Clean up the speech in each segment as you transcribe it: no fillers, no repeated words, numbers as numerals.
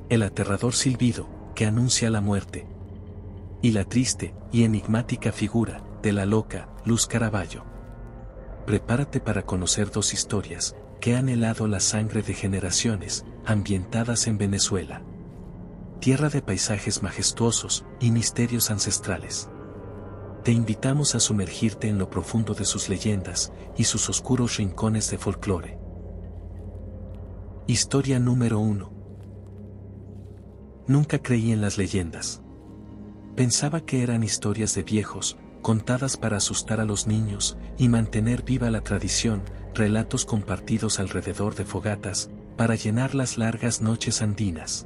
el aterrador silbido, que anuncia la muerte. Y la triste y enigmática figura, de la loca, Luz Caraballo. Prepárate para conocer dos historias, que han helado la sangre de generaciones, ambientadas en Venezuela. Tierra de paisajes majestuosos y misterios ancestrales. Te invitamos a sumergirte en lo profundo de sus leyendas y sus oscuros rincones de folclore. Historia número 1. Nunca creí en las leyendas. Pensaba que eran historias de viejos, contadas para asustar a los niños y mantener viva la tradición, relatos compartidos alrededor de fogatas, para llenar las largas noches andinas.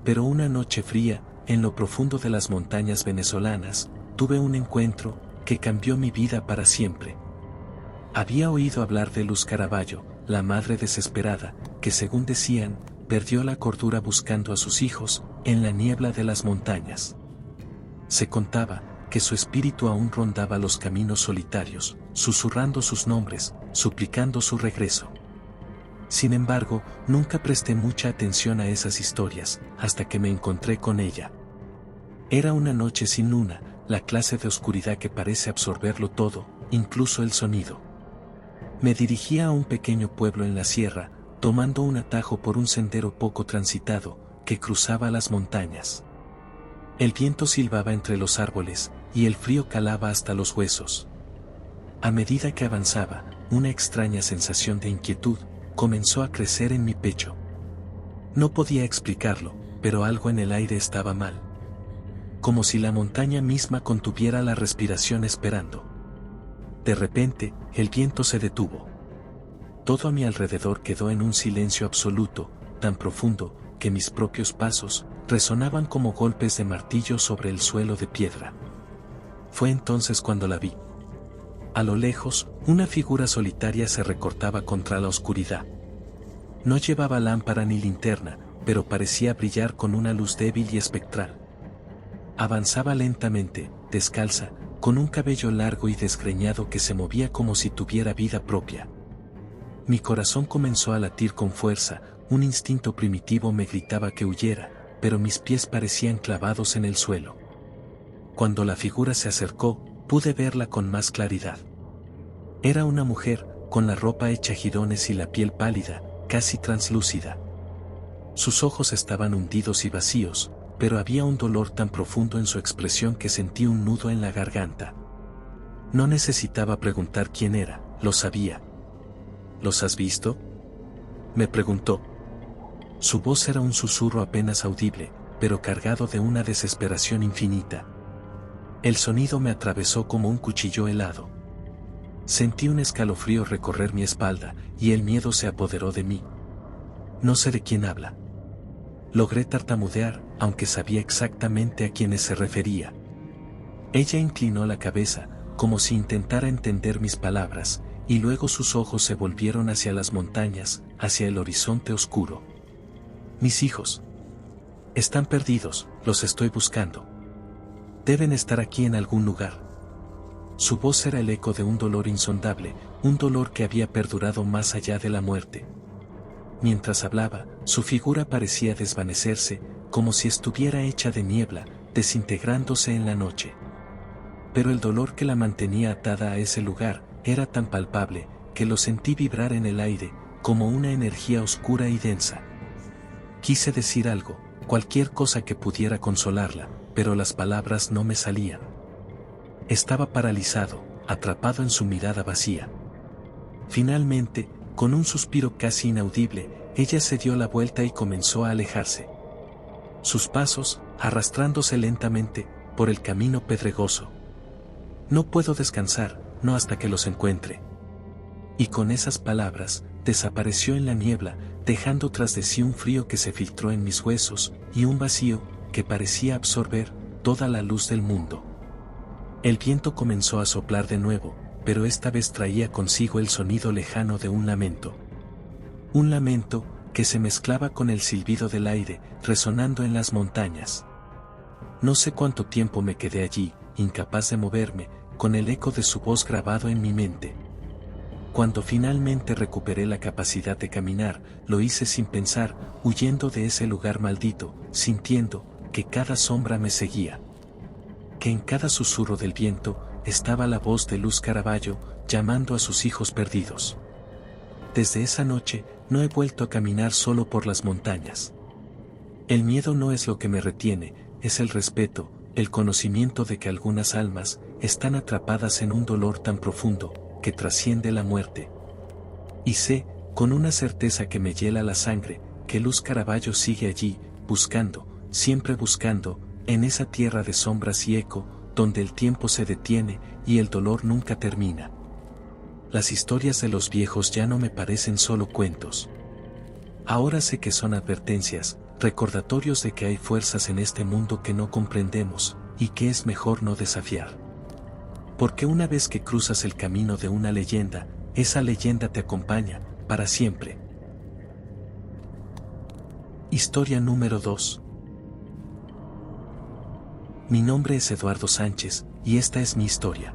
Pero una noche fría, en lo profundo de las montañas venezolanas, tuve un encuentro que cambió mi vida para siempre. Había oído hablar de Luz Caraballo, la madre desesperada, que según decían, perdió la cordura buscando a sus hijos, en la niebla de las montañas. Se contaba que su espíritu aún rondaba los caminos solitarios, susurrando sus nombres, suplicando su regreso. Sin embargo, nunca presté mucha atención a esas historias, hasta que me encontré con ella. Era una noche sin luna, la clase de oscuridad que parece absorberlo todo, incluso el sonido. Me dirigía a un pequeño pueblo en la sierra, tomando un atajo por un sendero poco transitado, que cruzaba las montañas. El viento silbaba entre los árboles, y el frío calaba hasta los huesos. A medida que avanzaba, una extraña sensación de inquietud comenzó a crecer en mi pecho. No podía explicarlo, pero algo en el aire estaba mal. Como si la montaña misma contuviera la respiración esperando. De repente, el viento se detuvo. Todo a mi alrededor quedó en un silencio absoluto, tan profundo, que mis propios pasos resonaban como golpes de martillo sobre el suelo de piedra. Fue entonces cuando la vi. A lo lejos, una figura solitaria se recortaba contra la oscuridad. No llevaba lámpara ni linterna, pero parecía brillar con una luz débil y espectral. Avanzaba lentamente, descalza, con un cabello largo y desgreñado que se movía como si tuviera vida propia. Mi corazón comenzó a latir con fuerza, un instinto primitivo me gritaba que huyera, pero mis pies parecían clavados en el suelo. Cuando la figura se acercó, pude verla con más claridad. Era una mujer, con la ropa hecha jirones y la piel pálida, casi translúcida. Sus ojos estaban hundidos y vacíos, pero había un dolor tan profundo en su expresión que sentí un nudo en la garganta. No necesitaba preguntar quién era, lo sabía. ¿Los has visto?, me preguntó. Su voz era un susurro apenas audible, pero cargado de una desesperación infinita. El sonido me atravesó como un cuchillo helado. Sentí un escalofrío recorrer mi espalda, y el miedo se apoderó de mí. No sé de quién habla. Logré tartamudear, aunque sabía exactamente a quiénes se refería. Ella inclinó la cabeza, como si intentara entender mis palabras, y luego sus ojos se volvieron hacia las montañas, hacia el horizonte oscuro. Mis hijos están perdidos, los estoy buscando. Deben estar aquí en algún lugar. Su voz era el eco de un dolor insondable, un dolor que había perdurado más allá de la muerte. Mientras hablaba, su figura parecía desvanecerse, como si estuviera hecha de niebla, desintegrándose en la noche. Pero el dolor que la mantenía atada a ese lugar era tan palpable, que lo sentí vibrar en el aire, como una energía oscura y densa. Quise decir algo, cualquier cosa que pudiera consolarla, pero las palabras no me salían. Estaba paralizado, atrapado en su mirada vacía. Finalmente, con un suspiro casi inaudible, ella se dio la vuelta y comenzó a alejarse. Sus pasos, arrastrándose lentamente, por el camino pedregoso. No puedo descansar, no hasta que los encuentre. Y con esas palabras, desapareció en la niebla, dejando tras de sí un frío que se filtró en mis huesos, y un vacío, que parecía absorber toda la luz del mundo. El viento comenzó a soplar de nuevo, pero esta vez traía consigo el sonido lejano de un lamento. Un lamento, que se mezclaba con el silbido del aire, resonando en las montañas. No sé cuánto tiempo me quedé allí, incapaz de moverme, con el eco de su voz grabado en mi mente. Cuando finalmente recuperé la capacidad de caminar, lo hice sin pensar, huyendo de ese lugar maldito, sintiendo que cada sombra me seguía. Que en cada susurro del viento estaba la voz de Luz Caraballo llamando a sus hijos perdidos. Desde esa noche no he vuelto a caminar solo por las montañas. El miedo no es lo que me retiene, es el respeto, el conocimiento de que algunas almas están atrapadas en un dolor tan profundo que trasciende la muerte. Y sé, con una certeza que me hiela la sangre, que Luz Caraballo sigue allí, buscando, siempre buscando, en esa tierra de sombras y eco, donde el tiempo se detiene y el dolor nunca termina. Las historias de los viejos ya no me parecen solo cuentos. Ahora sé que son advertencias, recordatorios de que hay fuerzas en este mundo que no comprendemos, y que es mejor no desafiar. Porque una vez que cruzas el camino de una leyenda, esa leyenda te acompaña, para siempre. Historia número 2. Mi nombre es Eduardo Sánchez, y esta es mi historia.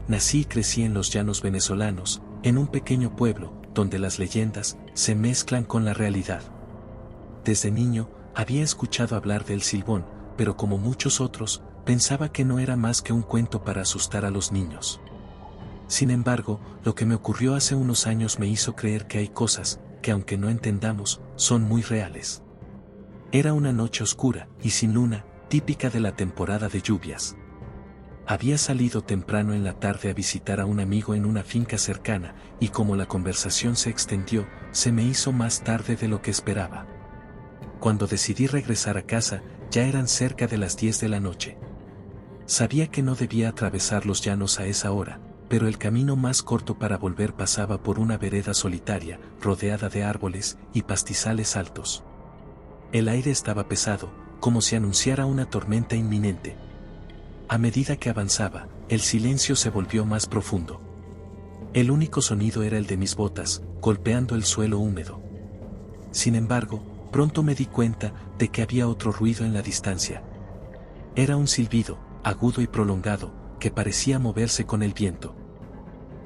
Nací y crecí en los llanos venezolanos, en un pequeño pueblo, donde las leyendas se mezclan con la realidad. Desde niño, había escuchado hablar del Silbón, pero como muchos otros, pensaba que no era más que un cuento para asustar a los niños. Sin embargo, lo que me ocurrió hace unos años me hizo creer que hay cosas, que aunque no entendamos, son muy reales. Era una noche oscura, y sin luna, típica de la temporada de lluvias. Había salido temprano en la tarde a visitar a un amigo en una finca cercana, y como la conversación se extendió, se me hizo más tarde de lo que esperaba. Cuando decidí regresar a casa, ya eran cerca de las 10 de la noche. Sabía que no debía atravesar los llanos a esa hora, pero el camino más corto para volver pasaba por una vereda solitaria, rodeada de árboles y pastizales altos. El aire estaba pesado, como si anunciara una tormenta inminente. A medida que avanzaba, el silencio se volvió más profundo. El único sonido era el de mis botas, golpeando el suelo húmedo. Sin embargo, pronto me di cuenta de que había otro ruido en la distancia. Era un silbido, agudo y prolongado, que parecía moverse con el viento.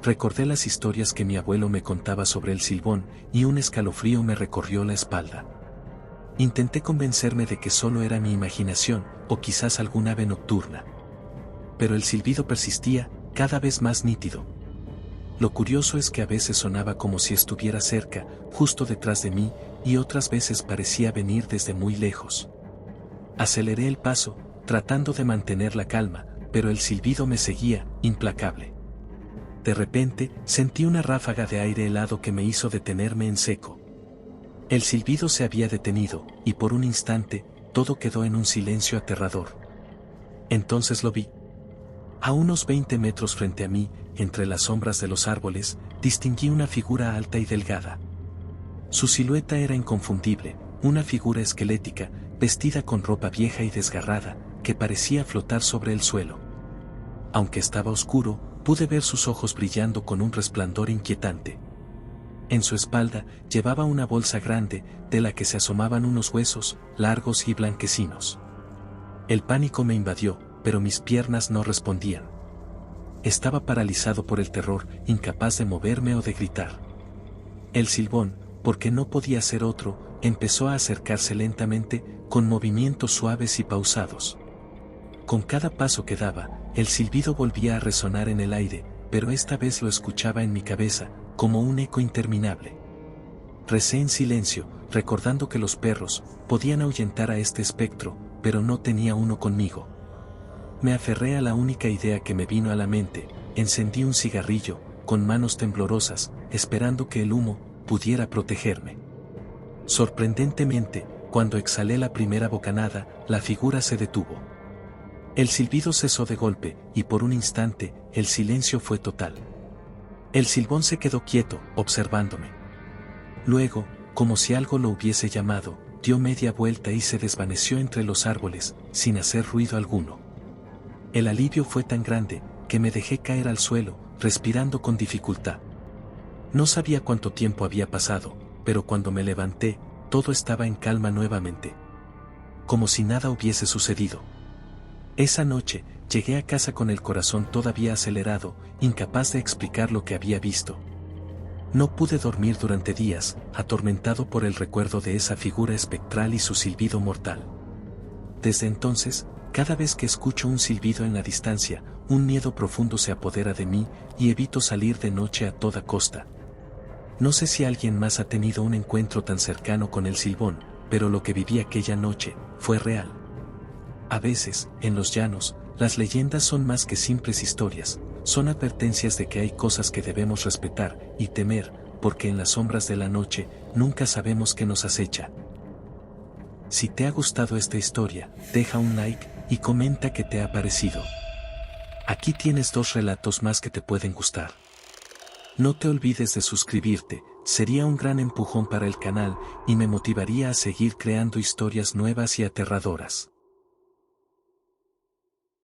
Recordé las historias que mi abuelo me contaba sobre el silbón, y un escalofrío me recorrió la espalda. Intenté convencerme de que solo era mi imaginación, o quizás algún ave nocturna. Pero el silbido persistía, cada vez más nítido. Lo curioso es que a veces sonaba como si estuviera cerca, justo detrás de mí, y otras veces parecía venir desde muy lejos. Aceleré el paso, tratando de mantener la calma, pero el silbido me seguía, implacable. De repente, sentí una ráfaga de aire helado que me hizo detenerme en seco. El silbido se había detenido, y por un instante, todo quedó en un silencio aterrador. Entonces lo vi. A unos 20 metros frente a mí, entre las sombras de los árboles, distinguí una figura alta y delgada. Su silueta era inconfundible, una figura esquelética, vestida con ropa vieja y desgarrada, que parecía flotar sobre el suelo. Aunque estaba oscuro, pude ver sus ojos brillando con un resplandor inquietante. En su espalda llevaba una bolsa grande, de la que se asomaban unos huesos, largos y blanquecinos. El pánico me invadió, pero mis piernas no respondían. Estaba paralizado por el terror, incapaz de moverme o de gritar. El silbón, porque no podía ser otro, empezó a acercarse lentamente, con movimientos suaves y pausados. Con cada paso que daba, el silbido volvía a resonar en el aire, pero esta vez lo escuchaba en mi cabeza, como un eco interminable. Recé en silencio, recordando que los perros podían ahuyentar a este espectro, pero no tenía uno conmigo. Me aferré a la única idea que me vino a la mente, encendí un cigarrillo, con manos temblorosas, esperando que el humo pudiera protegerme. Sorprendentemente, cuando exhalé la primera bocanada, la figura se detuvo. El silbido cesó de golpe, y por un instante, el silencio fue total. El silbón se quedó quieto, observándome. Luego, como si algo lo hubiese llamado, dio media vuelta y se desvaneció entre los árboles, sin hacer ruido alguno. El alivio fue tan grande, que me dejé caer al suelo, respirando con dificultad. No sabía cuánto tiempo había pasado, pero cuando me levanté, todo estaba en calma nuevamente. Como si nada hubiese sucedido. Esa noche, llegué a casa con el corazón todavía acelerado, incapaz de explicar lo que había visto. No pude dormir durante días, atormentado por el recuerdo de esa figura espectral y su silbido mortal. Desde entonces, cada vez que escucho un silbido en la distancia, un miedo profundo se apodera de mí y evito salir de noche a toda costa. No sé si alguien más ha tenido un encuentro tan cercano con el silbón, pero lo que viví aquella noche fue real. A veces, en los llanos, las leyendas son más que simples historias, son advertencias de que hay cosas que debemos respetar y temer, porque en las sombras de la noche nunca sabemos qué nos acecha. Si te ha gustado esta historia, deja un like y comenta qué te ha parecido. Aquí tienes 2 relatos más que te pueden gustar. No te olvides de suscribirte, sería un gran empujón para el canal y me motivaría a seguir creando historias nuevas y aterradoras.